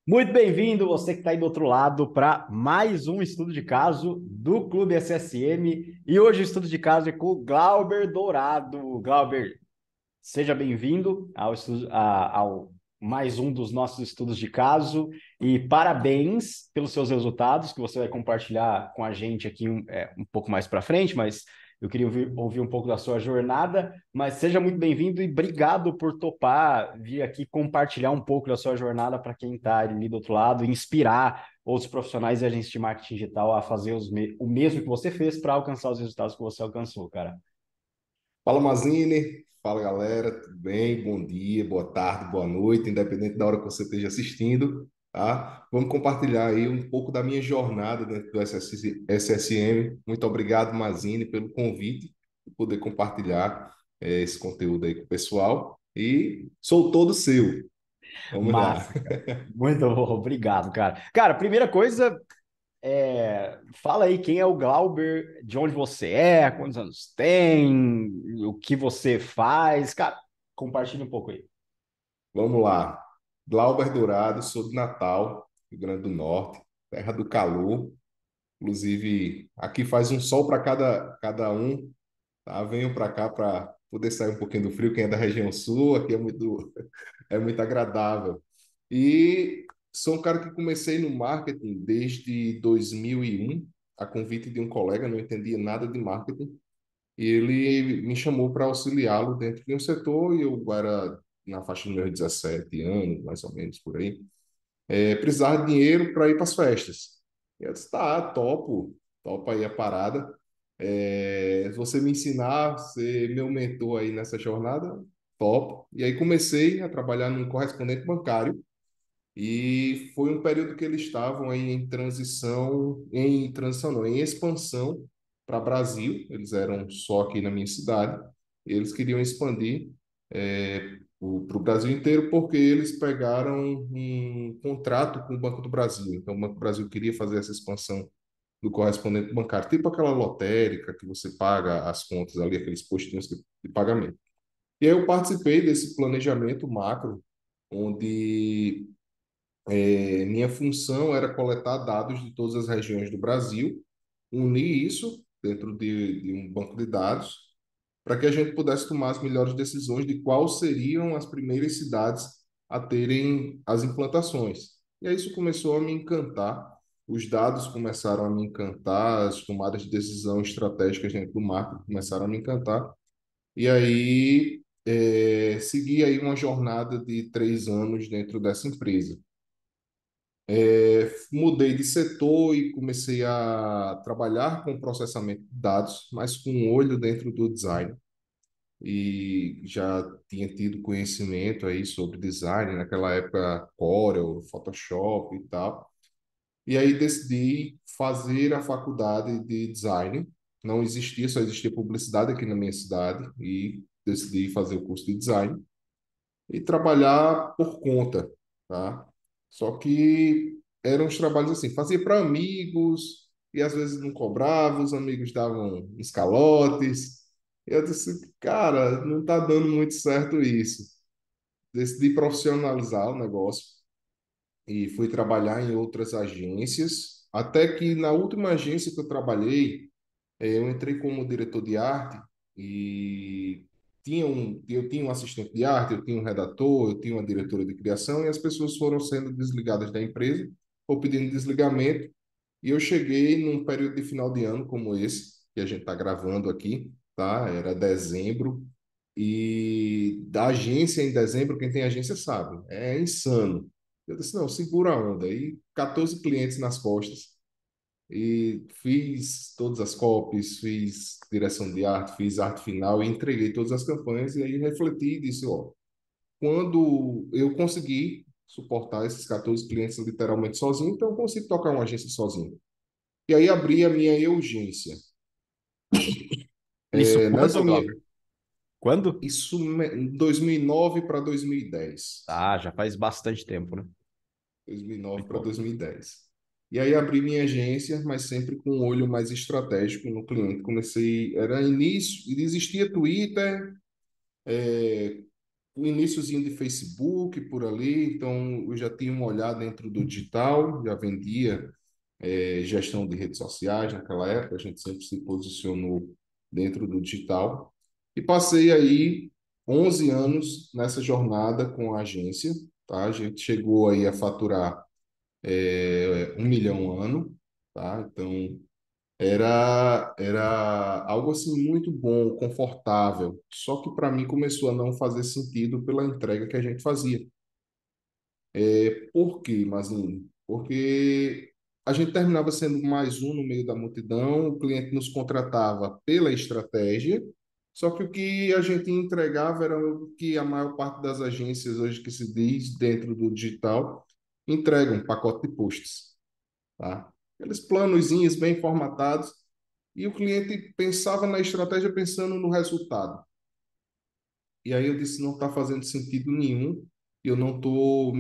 Muito bem-vindo, você que está aí do outro lado, para mais um estudo de caso do Clube SSM. E hoje o estudo de caso é com o Glauber Dourado. Glauber, seja bem-vindo ao mais um dos nossos estudos de caso e parabéns pelos seus resultados que você vai compartilhar com a gente aqui um pouco mais para frente, mas eu queria ouvir um pouco da sua jornada, mas seja muito bem-vindo e obrigado por topar vir aqui compartilhar um pouco da sua jornada para quem está ali do outro lado, e inspirar outros profissionais e agentes de marketing digital a fazer o mesmo que você fez para alcançar os resultados que você alcançou, cara. Fala, Mazine. Fala, galera. Tudo bem? Bom dia, boa tarde, boa noite, independente da hora que você esteja assistindo, tá? Vamos compartilhar aí um pouco da minha jornada dentro do SSM. Muito obrigado, Mazine, pelo convite de poder compartilhar esse conteúdo aí com o pessoal. E sou todo seu. Vamos lá. Massa, cara. Muito bom, obrigado, cara. Cara, primeira coisa, fala aí quem é o Glauber, de onde você é, quantos anos tem, o que você faz. Cara, compartilha um pouco aí. Vamos lá. Glauber Dourado, sou de Natal, Rio Grande do Norte, terra do calor. Inclusive, aqui faz um sol para cada um. Tá? Venham para cá para poder sair um pouquinho do frio. Quem é da região sul, aqui é muito agradável. E sou um cara que comecei no marketing desde 2001, a convite de um colega, não entendia nada de marketing, e ele me chamou para auxiliá-lo dentro de um setor, e eu era na faixa dos meus 17 anos, mais ou menos por aí, precisava de dinheiro para ir para as festas. E eu disse, tá, topa aí a parada. Se você me ensinar, ser meu mentor aí nessa jornada, top. E aí comecei a trabalhar num correspondente bancário e foi um período que eles estavam aí em transição não, em expansão para Brasil. Eles eram só aqui na minha cidade. E eles queriam expandir para o Brasil inteiro porque eles pegaram um contrato com o Banco do Brasil. Então, o Banco do Brasil queria fazer essa expansão do correspondente bancário, tipo aquela lotérica que você paga as contas ali, aqueles postinhos de pagamento. E aí eu participei desse planejamento macro, onde minha função era coletar dados de todas as regiões do Brasil, unir isso dentro de um banco de dados, para que a gente pudesse tomar as melhores decisões de quais seriam as primeiras cidades a terem as implantações. E aí isso começou a me encantar, os dados começaram a me encantar, as tomadas de decisão estratégicas dentro do marketing começaram a me encantar. E aí segui aí uma jornada de 3 anos dentro dessa empresa. Mudei de setor e comecei a trabalhar com processamento de dados, mas com um olho dentro do design. E já tinha tido conhecimento aí sobre design, naquela época Corel, Photoshop e tal. E aí decidi fazer a faculdade de design. Não existia, só existia publicidade aqui na minha cidade e decidi fazer o curso de design e trabalhar por conta, tá? Só que eram os trabalhos assim, fazia para amigos e às vezes não cobrava, os amigos davam uns calotes. Eu disse, cara, não está dando muito certo isso. Decidi profissionalizar o negócio e fui trabalhar em outras agências, até que na última agência que eu trabalhei, eu entrei como diretor de arte e eu tinha um assistente de arte, eu tinha um redator, eu tinha uma diretora de criação e as pessoas foram sendo desligadas da empresa ou pedindo desligamento. E eu cheguei num período de final de ano como esse, que a gente está gravando aqui, tá? Era dezembro. E da agência em dezembro, quem tem agência sabe, é insano. Eu disse, não, segura a onda. E 14 clientes nas costas e fiz todas as copies, fiz direção de arte, fiz arte final e entreguei todas as campanhas e aí refleti e disse, ó, quando eu conseguir suportar esses 14 clientes literalmente sozinho, então eu consigo tocar uma agência sozinho. E aí abri a minha Eugência. Isso Nessa quando, minha, Glauber? Quando? em 2009 para 2010. Ah, já faz bastante tempo, né? 2009 Muito para bom. 2010. E aí abri minha agência, mas sempre com um olho mais estratégico no cliente. Comecei, era início, existia Twitter, o iniciozinho de Facebook por ali, então eu já tinha um olhar dentro do digital, já vendia gestão de redes sociais naquela época, a gente sempre se posicionou dentro do digital. E passei aí 11 anos nessa jornada com a agência, tá? A gente chegou aí a faturar 1 milhão ano, tá? Então, era algo assim muito bom, confortável. Só que para mim começou a não fazer sentido pela entrega que a gente fazia. Por quê, Mazinho? Porque a gente terminava sendo mais um no meio da multidão, o cliente nos contratava pela estratégia, só que o que a gente entregava era o que a maior parte das agências hoje que se diz dentro do digital entregam, um pacote de posts, tá? Aqueles planozinhos bem formatados, e o cliente pensava na estratégia pensando no resultado. E aí eu disse, não está fazendo sentido nenhum, eu não tô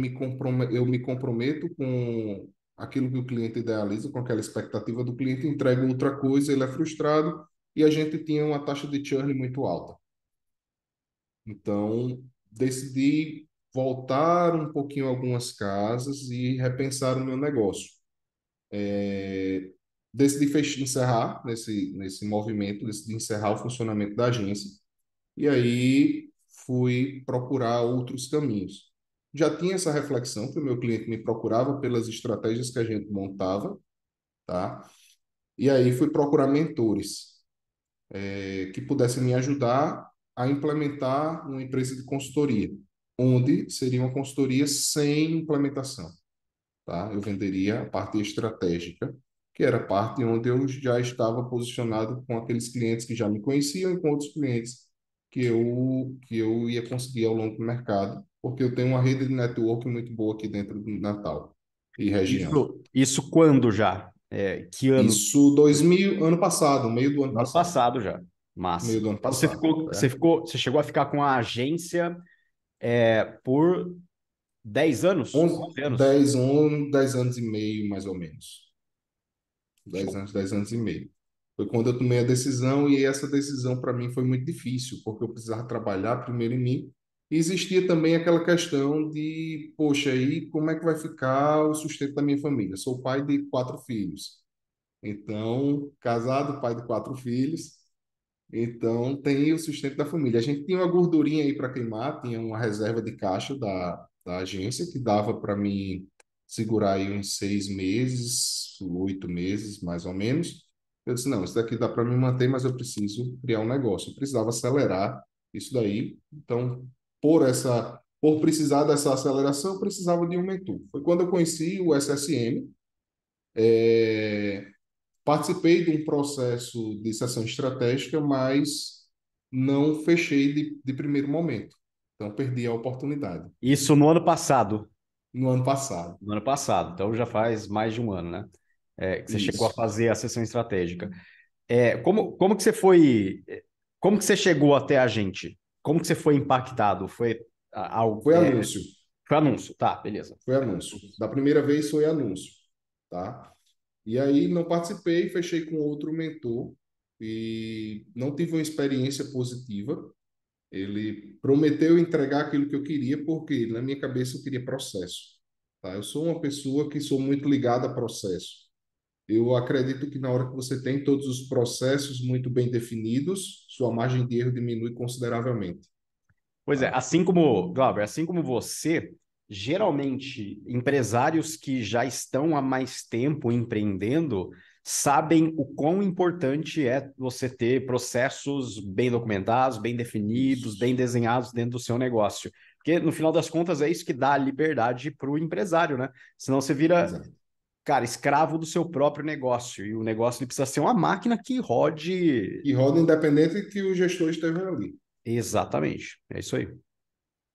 eu me comprometo com aquilo que o cliente idealiza, com aquela expectativa do cliente, entrega outra coisa, ele é frustrado, e a gente tinha uma taxa de churn muito alta. Então, decidi voltar um pouquinho a algumas casas e repensar o meu negócio. Decidi encerrar nesse movimento, decidi encerrar o funcionamento da agência, e aí fui procurar outros caminhos. Já tinha essa reflexão que o meu cliente me procurava pelas estratégias que a gente montava, tá? E aí fui procurar mentores que pudessem me ajudar a implementar uma empresa de consultoria, onde seria uma consultoria sem implementação, tá? Eu venderia a parte estratégica, que era a parte onde eu já estava posicionado com aqueles clientes que já me conheciam e com outros clientes que eu ia conseguir ao longo do mercado, porque eu tenho uma rede de network muito boa aqui dentro do Natal e região. Isso quando já? Que ano? Isso 2000, ano passado, meio do ano No ano passado, passado já. Massa. meio do ano Então você passado, ficou, você certo? ficou, você chegou a ficar com a agência por 10 anos? 11, 11 anos? 10, 10 anos e meio, mais ou menos. dez Show. anos, 10 anos e meio. Foi quando eu tomei a decisão e essa decisão para mim foi muito difícil, porque eu precisava trabalhar primeiro em mim. E existia também aquela questão de, poxa, aí como é que vai ficar o sustento da minha família? Sou pai de 4 filhos. Então, casado, pai de 4 filhos. Então, tem o sustento da família. A gente tinha uma gordurinha aí para queimar, tinha uma reserva de caixa da agência que dava para mim segurar aí uns 6 meses, 8 meses, mais ou menos. Eu disse, não, isso daqui dá para me manter, mas eu preciso criar um negócio. Eu precisava acelerar isso daí. Então, por precisar dessa aceleração, eu precisava de um mentor. Foi quando eu conheci o SSM. Participei de um processo de sessão estratégica, mas não fechei de primeiro momento. Então, perdi a oportunidade Isso no ano passado. no ano passado. No ano passado. Então já faz mais de um ano, né? Que você chegou a Isso. fazer a sessão estratégica. Como que você foi? Como que você chegou até a gente? Como que você foi impactado? Foi algo? Foi anúncio. Foi anúncio, tá? Beleza. Foi anúncio. Da primeira vez foi anúncio, tá? E aí não participei, fechei com outro mentor e não tive uma experiência positiva. Ele prometeu entregar aquilo que eu queria, porque na minha cabeça eu queria processo. Tá? Eu sou uma pessoa que sou muito ligada a processo. Eu acredito que na hora que você tem todos os processos muito bem definidos, sua margem de erro diminui consideravelmente. Pois é, Tá? assim como, Glauber, assim como você, geralmente empresários que já estão há mais tempo empreendendo sabem o quão importante é você ter processos bem documentados, bem definidos, bem Isso. desenhados dentro do seu negócio. Porque no final das contas é isso que dá liberdade para o empresário, né? Senão você vira, Exato. cara, escravo do seu próprio negócio. E o negócio ele precisa ser uma máquina que rode. E roda independente que o gestor esteja ali. Exatamente. É isso aí.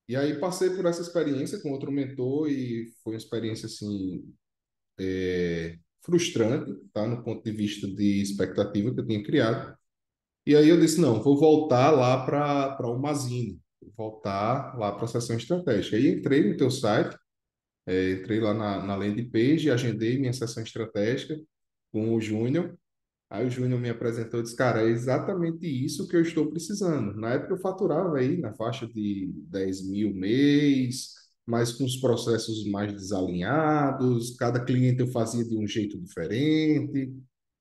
E aí passei por essa experiência com outro mentor e foi uma experiência assim frustrante, tá? No ponto de vista de expectativa que eu tinha criado. E aí eu disse, não, vou voltar lá para o Mazine, vou voltar lá para a sessão estratégica. Aí entrei no teu site, entrei lá na landing page, agendei minha sessão estratégica com o Júnior. Aí o Júnior me apresentou e disse, cara, é exatamente isso que eu estou precisando. Na época eu faturava aí na faixa de 10 mil mês, mas com os processos mais desalinhados, cada cliente eu fazia de um jeito diferente,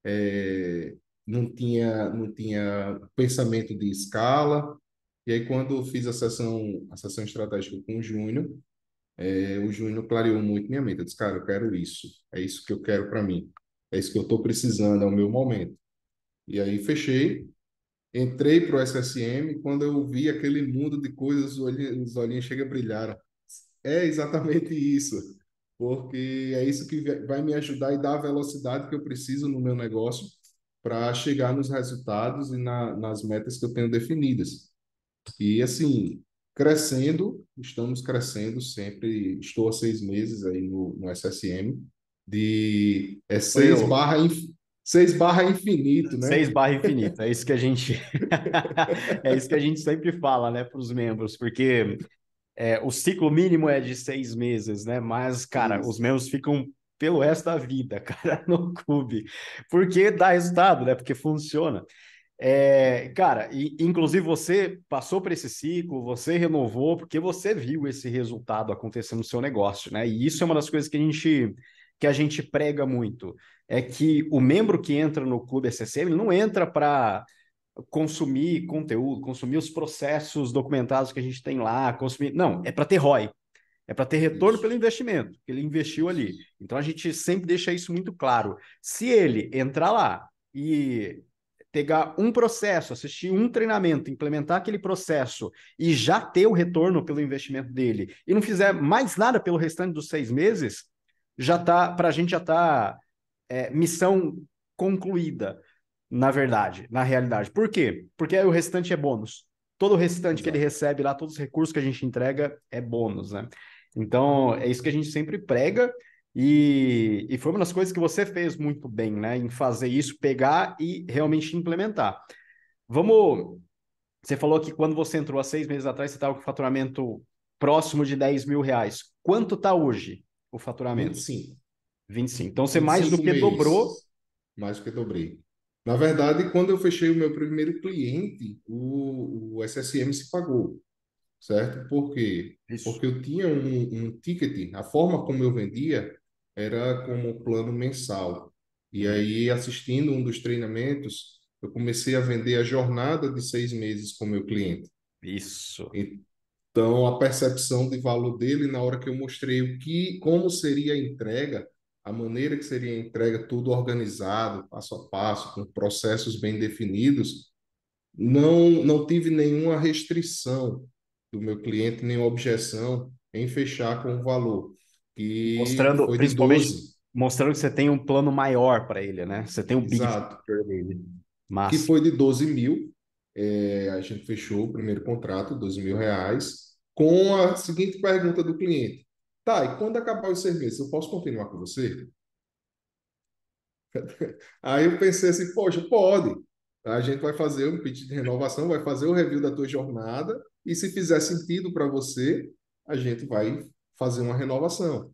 é, não tinha pensamento de escala. E aí quando eu fiz a sessão estratégica com o Júnior clareou muito minha mente. Eu disse, cara, eu quero isso, é isso que eu quero para mim, é isso que eu estou precisando, é o meu momento. E aí fechei, entrei para o SSM, quando eu vi aquele mundo de coisas, os olhinhos chega a brilhar. É exatamente isso, porque é isso que vai me ajudar e dar a velocidade que eu preciso no meu negócio para chegar nos resultados e nas metas que eu tenho definidas. E assim, crescendo, estamos crescendo sempre. Estou há 6 meses aí no SSM, de Oi, 6 barra, 6 barra infinito, seis né? barra infinito, é isso que a gente é isso que a gente sempre fala, né, para os membros, porque o ciclo mínimo é de 6 meses, né? Mas, cara, os Isso. membros ficam pelo resto da vida, cara, no clube, porque dá resultado, né? Porque funciona. Cara, inclusive você passou por esse ciclo, você renovou, porque você viu esse resultado acontecer no seu negócio, né? E isso é uma das coisas que a gente prega muito, é que o membro que entra no Clube SSM, ele não entra para consumir conteúdo, consumir os processos documentados que a gente tem lá, consumir. Não, é para ter ROI, é para ter retorno pelo Isso, investimento que ele investiu ali. isso. Então a gente sempre deixa isso muito claro. Se ele entrar lá e pegar um processo, assistir um treinamento, implementar aquele processo e já ter o retorno pelo investimento dele e não fizer mais nada pelo restante dos 6 meses, já tá, para a gente já tá missão concluída, na verdade, na realidade. Por quê? Porque aí o restante é bônus. Todo o restante que ele Exato. recebe lá, todos os recursos que a gente entrega é bônus, né? Então, é isso que a gente sempre prega e foi uma das coisas que você fez muito bem, né? Em fazer isso, pegar e realmente implementar. Vamos. Você falou que quando você entrou há 6 meses atrás, você estava com faturamento próximo de R$ 10.000. Quanto está hoje o vinte e faturamento? cinco 25. Então, você vinte e mais do cinco que dobrou. meses, mais do que dobrei. Na verdade, quando eu fechei o meu primeiro cliente, o SSM se pagou, certo? Por quê? Isso. Porque eu tinha um ticket, a forma como eu vendia era como plano mensal. E Uhum. aí, assistindo um dos treinamentos, eu comecei a vender a jornada de 6 meses com o meu cliente. Isso. Então, a percepção de valor dele, na hora que eu mostrei como seria a entrega, a maneira que seria a entrega, tudo organizado, passo a passo, com processos bem definidos, não tive nenhuma restrição do meu cliente, nenhuma objeção em fechar com o valor, que Mostrando, foi de principalmente, 12, mostrando que você tem um plano maior para ele, né? Você tem o big exato, picture dele. que Massa. foi de 12 mil. A gente fechou o primeiro contrato, R$ 12.000, com a seguinte pergunta do cliente: tá, e quando acabar os 6 meses, eu posso continuar com você? Aí eu pensei assim, poxa, pode. A gente vai fazer um pitch de renovação, vai fazer o review da tua jornada, e se fizer sentido para você, a gente vai fazer uma renovação.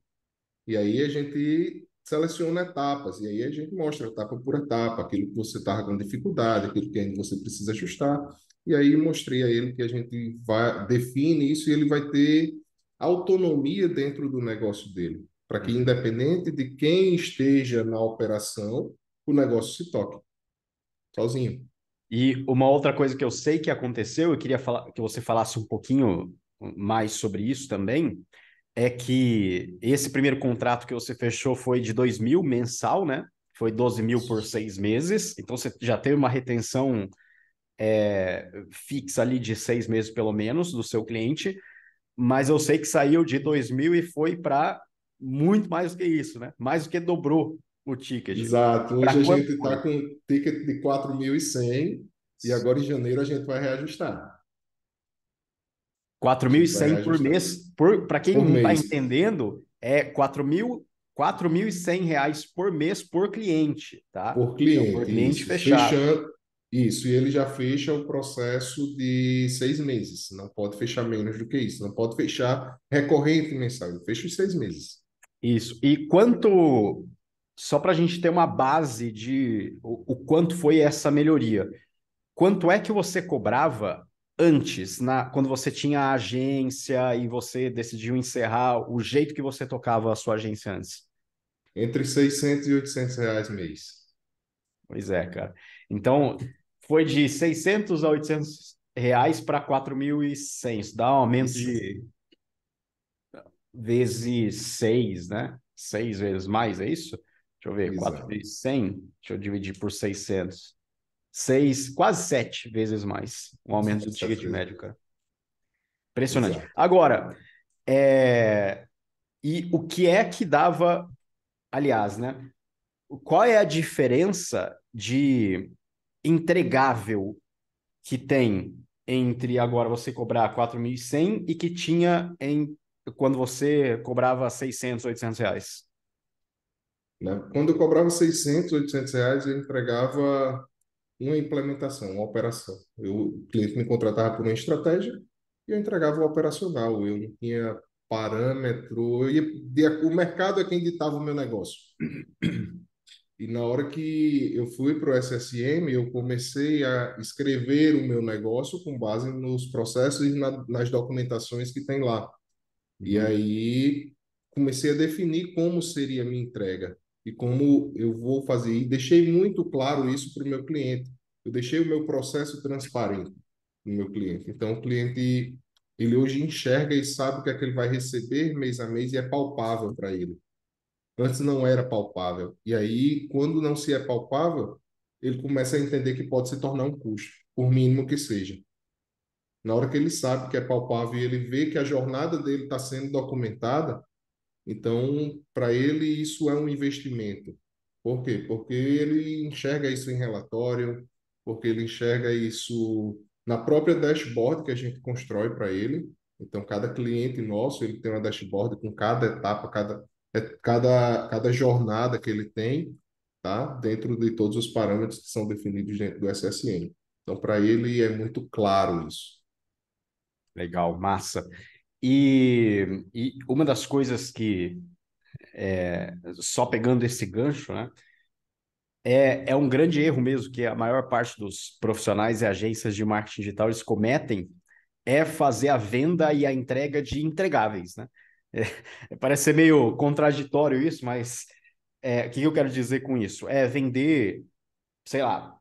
E aí a gente seleciona etapas, e aí a gente mostra etapa por etapa, aquilo que você está com dificuldade, aquilo que ainda você precisa ajustar. E aí mostrei a ele que a gente define isso e ele vai ter autonomia dentro do negócio dele, para que Uhum. independente de quem esteja na operação, o negócio se toque sozinho. E uma outra coisa que eu sei que aconteceu, eu queria falar, que você falasse um pouquinho mais sobre isso também, é que esse primeiro contrato que você fechou foi de 2.000 mensal, né? Foi 12.000 por 6 meses. Então você já teve uma retenção fixa ali de 6 meses pelo menos do seu cliente. Mas eu sei que saiu de 2.000 e foi para muito mais do que isso, né? Mais do que dobrou o ticket. Exato. Para Hoje a quanto gente está foi? com um ticket de 4.100 e agora em janeiro a gente vai reajustar. A gente vai 4.100 por reajustar. mês. Para quem Por não está mês, entendendo, é 4.100 reais por mês por cliente, tá? por Então, por cliente, cliente isso. fechado. Fechando, isso. E ele já fecha o processo de 6 meses. Não pode fechar menos do que isso. Não pode fechar recorrente mensal. Ele fecha os 6 meses. Isso. E quanto só para a gente ter uma base de o quanto foi essa melhoria. Quanto é que você cobrava antes, quando você tinha a agência e você decidiu encerrar o jeito que você tocava a sua agência antes? Entre 600 e 800 reais mês. Pois é, cara. Então, foi de 600 a 800 reais para 4.100. Isso dá um aumento Isso, de vezes 6, né? 6 vezes mais, é isso? Deixa eu ver, exato. 4.100. Deixa eu dividir por 600. 6, quase 7 vezes mais o aumento do ticket médio, cara. Impressionante. Exato. Agora, e o que é que dava, aliás, né? Qual é a diferença de entregável que tem entre agora você cobrar 4.100 e que tinha quando você cobrava 600, 800 reais? Né? Quando eu cobrava 600, 800 reais, eu entregava uma implementação, uma operação. O cliente me contratava por uma estratégia e eu entregava o operacional. Eu não tinha parâmetro. O mercado é quem ditava o meu negócio. E na hora que eu fui para o SSM, eu comecei a escrever o meu negócio com base nos processos e nas documentações que tem lá. E Uhum. aí comecei a definir como seria a minha entrega e como eu vou fazer. E deixei muito claro isso para o meu cliente. Eu deixei o meu processo transparente para o meu cliente. Então, o cliente, ele hoje enxerga e sabe o que é que ele vai receber mês a mês e é palpável para ele. Antes não era palpável. E aí, quando não se é palpável, ele começa a entender que pode se tornar um custo, por mínimo que seja. Na hora que ele sabe que é palpável e ele vê que a jornada dele está sendo documentada, então, para ele, isso é um investimento. Por quê? Porque ele enxerga isso em relatório, porque ele enxerga isso na própria dashboard que a gente constrói para ele. Então, cada cliente nosso, ele tem uma dashboard com cada etapa, cada jornada que ele tem, tá? Dentro de todos os parâmetros que são definidos dentro do SSN. Então, para ele é muito claro isso. Legal, massa. E uma das coisas que, só pegando esse gancho, né? É um grande erro mesmo que a maior parte dos profissionais e agências de marketing digital eles cometem é fazer a venda e a entrega de entregáveis, né? Parece ser meio contraditório isso, mas o que eu quero dizer com isso? É vender, sei lá,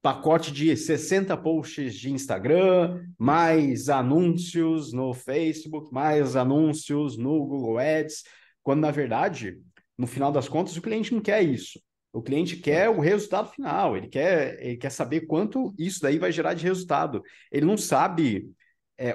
pacote de 60 posts de Instagram, Isso. mais anúncios no Facebook, mais anúncios no Google Ads, quando na verdade, no final das contas, o cliente não quer isso. O cliente quer Não. o resultado final, ele quer saber quanto isso daí vai gerar de resultado. Ele não sabe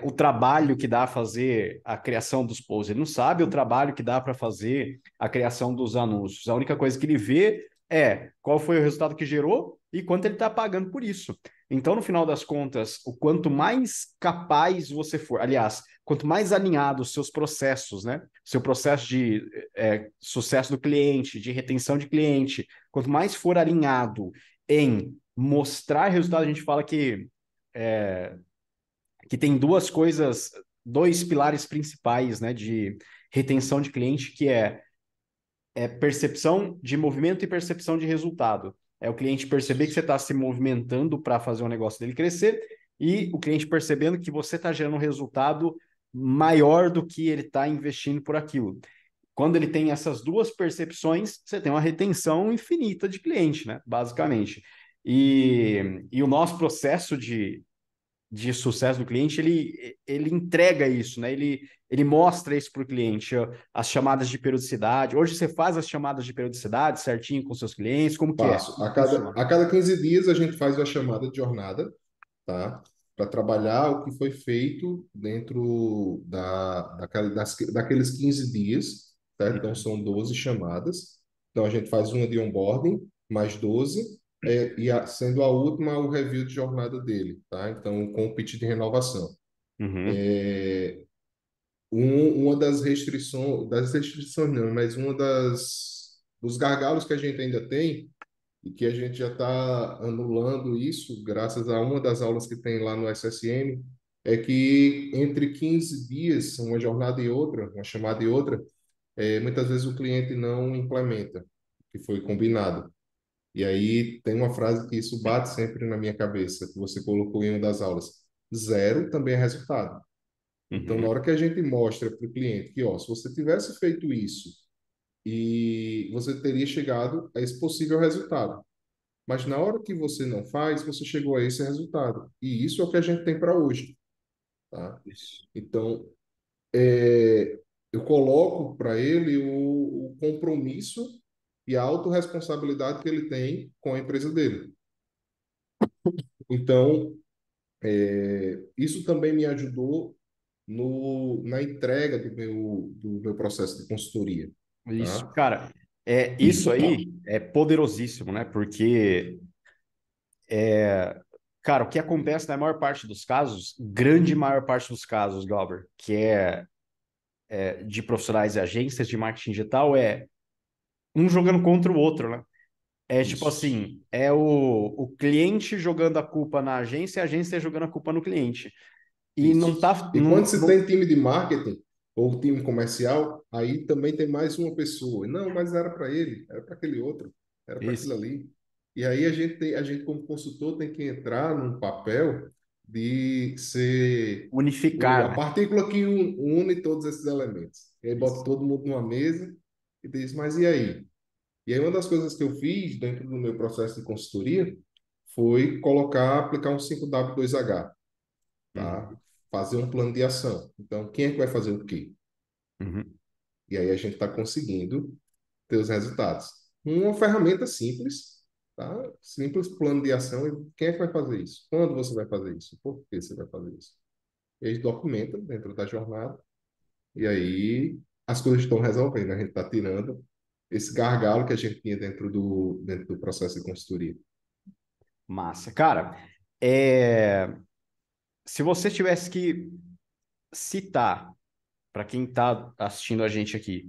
o trabalho que dá a fazer a criação dos posts, ele não sabe o trabalho que dá para fazer a criação dos anúncios. A única coisa que ele vê é qual foi o resultado que gerou e quanto ele está pagando por isso. Então, no final das contas, o quanto mais capaz você for, aliás, quanto mais alinhado os seus processos, né? Seu processo de sucesso do cliente, de retenção de cliente, quanto mais for alinhado em mostrar resultado, a gente fala que tem duas coisas, dois pilares principais, né, de retenção de cliente, que é percepção de movimento e percepção de resultado. É o cliente perceber que você está se movimentando para fazer o negócio dele crescer e o cliente percebendo que você está gerando um resultado maior do que ele está investindo por aquilo. Quando ele tem essas duas percepções, você tem uma retenção infinita de cliente, né? Basicamente. E o nosso processo de sucesso do cliente, ele entrega isso, né? Ele mostra isso para o cliente, ó, as chamadas de periodicidade. Hoje você faz as chamadas de periodicidade certinho com seus clientes, como que é? Passo. Como funciona? A cada 15 dias a gente faz uma chamada de jornada, tá? Para trabalhar o que foi feito dentro daqueles 15 dias, tá? Então, Uhum. são 12 chamadas. Então, a gente faz uma de onboarding, mais 12, sendo a última o review de jornada dele, tá? Então, com o pitch de renovação. Uhum. Uma das restrições não, mas dos gargalos que a gente ainda tem, e que a gente já está anulando isso, graças a uma das aulas que tem lá no SSM, é que entre 15 dias, uma jornada e outra, uma chamada e outra, muitas vezes o cliente não implementa. que foi combinado. E aí tem uma frase que isso bate sempre na minha cabeça, que você colocou em uma das aulas. Zero também é resultado. Então, na Uhum. hora que a gente mostra para o cliente que, ó, se você tivesse feito isso e você teria chegado a esse possível resultado. Mas na hora que você não faz, você chegou a esse resultado. E isso é o que a gente tem para hoje, tá? Isso. Então, eu coloco para ele o compromisso e a autorresponsabilidade que ele tem com a empresa dele. Então, isso também me ajudou na entrega do meu processo de consultoria, Isso, tá? cara, isso aí é poderosíssimo, né? Porque, cara, o que acontece na maior parte dos casos, grande maior parte dos casos, Glauber, que de profissionais e agências de marketing digital, é um jogando contra o outro, né? É tipo Isso. assim, é o cliente jogando a culpa na agência e a agência jogando a culpa no cliente. E não Isso. tá. E quando Não, se não tem time de marketing ou time comercial, aí também tem mais uma pessoa. Não, mas era para ele, era para aquele outro, era para aquilo isso, ali. E aí a gente como consultor tem que entrar num papel de ser unificar, a né? partícula que une todos esses elementos. E aí bota Isso. todo mundo numa mesa e diz, mas e aí? E aí uma das coisas que eu fiz dentro do meu processo de consultoria foi aplicar um 5W2H, tá? Uhum, Fazer um plano de ação. Então, quem é que vai fazer o quê? uhum. E aí a gente está conseguindo ter os resultados. Uma ferramenta simples, tá? Simples plano de ação. E quem é que vai fazer isso? Quando você vai fazer isso? Por que você vai fazer isso? E aí documenta dentro da jornada. E aí as coisas estão resolvendo. A gente está tirando esse gargalo que a gente tinha dentro do processo de consultoria. Massa. Cara, se você tivesse que citar para quem está assistindo a gente aqui,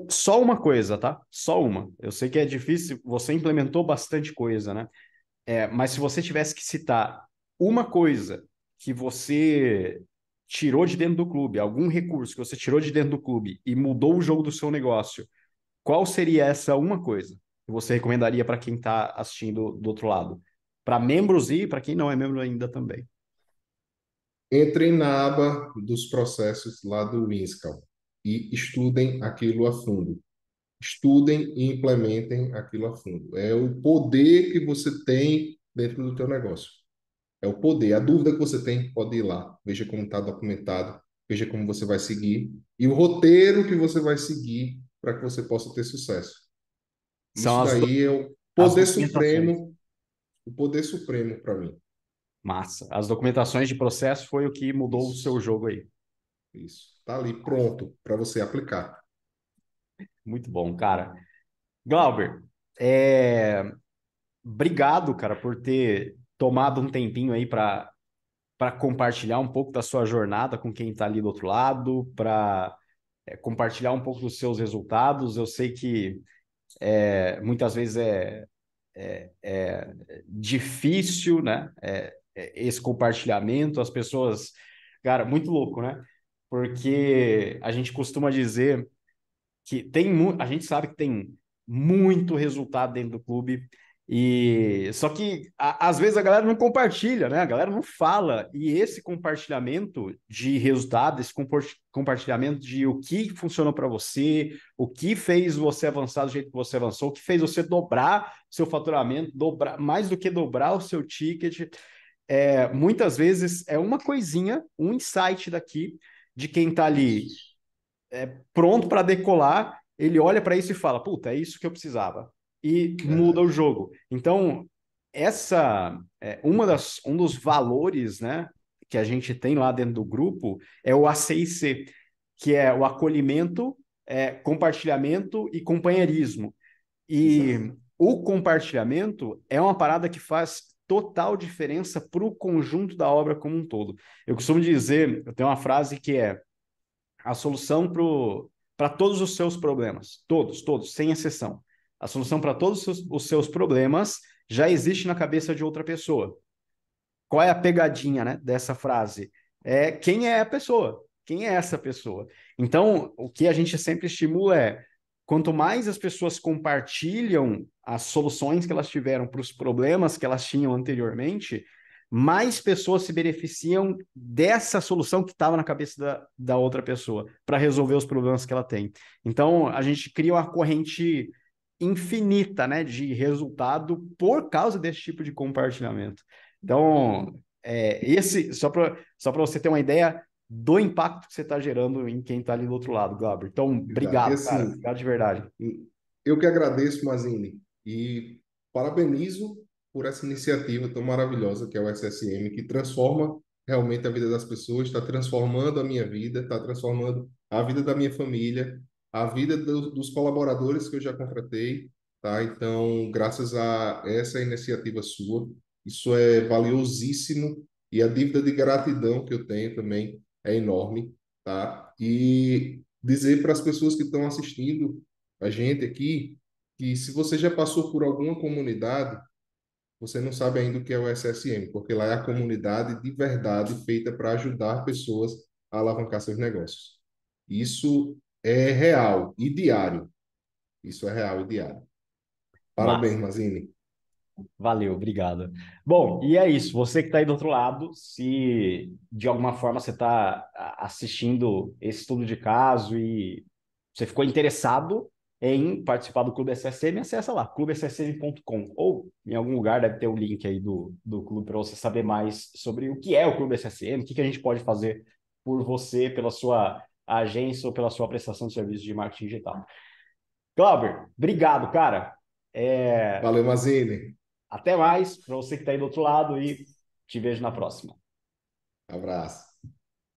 só uma coisa, tá? Só uma. Eu sei que é difícil, você implementou bastante coisa, né? Mas se você tivesse que citar uma coisa que você tirou de dentro do clube, algum recurso que você tirou de dentro do clube e mudou o jogo do seu negócio, qual seria essa uma coisa que você recomendaria para quem está assistindo do outro lado? Para membros e para quem não é membro ainda também. Entrem na aba dos processos lá do Winscal e estudem aquilo a fundo. Estudem e implementem aquilo a fundo. É o poder que você tem dentro do teu negócio. É o poder. A dúvida que você tem, pode ir lá. Veja como está documentado, veja como você vai seguir e o roteiro que você vai seguir para que você possa ter sucesso. São Isso as, daí é o as poder documentações. supremo, o poder supremo para mim. Massa. As documentações de processo foi o que mudou o seu Isso, jogo aí. isso. Tá ali pronto para você aplicar. Muito bom, cara. Glauber, obrigado, cara, por ter tomado um tempinho aí para compartilhar um pouco da sua jornada com quem está ali do outro lado, para compartilhar um pouco dos seus resultados. Eu sei que muitas vezes é difícil, né? Esse compartilhamento, as pessoas, cara, muito louco, né? Porque a gente costuma dizer que a gente sabe que tem muito resultado dentro do clube e só que às vezes a galera não compartilha, né? A galera não fala e esse compartilhamento de resultado, esse compartilhamento de o que funcionou para você, o que fez você avançar do jeito que você avançou, o que fez você dobrar seu faturamento, dobrar mais do que dobrar o seu ticket, muitas vezes é uma coisinha, um insight daqui de quem está ali Isso. pronto para decolar, ele olha para isso e fala: Puta, é isso que eu precisava. E muda o Verdade. jogo. Então, essa um dos valores, né, que a gente tem lá dentro do grupo é o ACIC, que é o acolhimento, compartilhamento e companheirismo. Exato. E o compartilhamento é uma parada que faz total diferença para o conjunto da obra como um todo. Eu costumo dizer, eu tenho uma frase que é a solução para todos os seus problemas, todos, sem exceção. A solução para todos os seus problemas já existe na cabeça de outra pessoa. Qual é a pegadinha, né, dessa frase? Quem é a pessoa? Quem é essa pessoa? Então, o que a gente sempre estimula é quanto mais as pessoas compartilham as soluções que elas tiveram para os problemas que elas tinham anteriormente, mais pessoas se beneficiam dessa solução que estava na cabeça da outra pessoa para resolver os problemas que ela tem. Então, a gente cria uma corrente infinita, né, de resultado por causa desse tipo de compartilhamento. Então, esse só para você ter uma ideia do impacto que você está gerando em quem está ali do outro lado, Glauber. Então, Exato. E obrigado, cara. assim, Obrigado de verdade. eu que agradeço, Mazini, e parabenizo por essa iniciativa tão maravilhosa que é o SSM, que transforma realmente a vida das pessoas, está transformando a minha vida, está transformando a vida da minha família, a vida dos colaboradores que eu já contratei, tá? Então, graças a essa iniciativa sua, isso é valiosíssimo e a dívida de gratidão que eu tenho também é enorme, tá? E dizer para as pessoas que estão assistindo a gente aqui que se você já passou por alguma comunidade, você não sabe ainda o que é o SSM, porque lá é a comunidade de verdade feita para ajudar pessoas a alavancar seus negócios. Isso é real e diário. Isso é real e diário. Parabéns, Massa. Mazini. Valeu, obrigado. Bom, e é isso. Você que está aí do outro lado, se de alguma forma você está assistindo esse estudo de caso e você ficou interessado em participar do Clube SSM, acessa lá, clubessm.com, ou em algum lugar deve ter o link aí do clube para você saber mais sobre o que é o Clube SSM, o que a gente pode fazer por você, pela sua agência ou pela sua prestação de serviço de marketing digital. Glauber, obrigado, cara. Valeu, Mazini. Até mais para você que está aí do outro lado e te vejo na próxima. Abraço.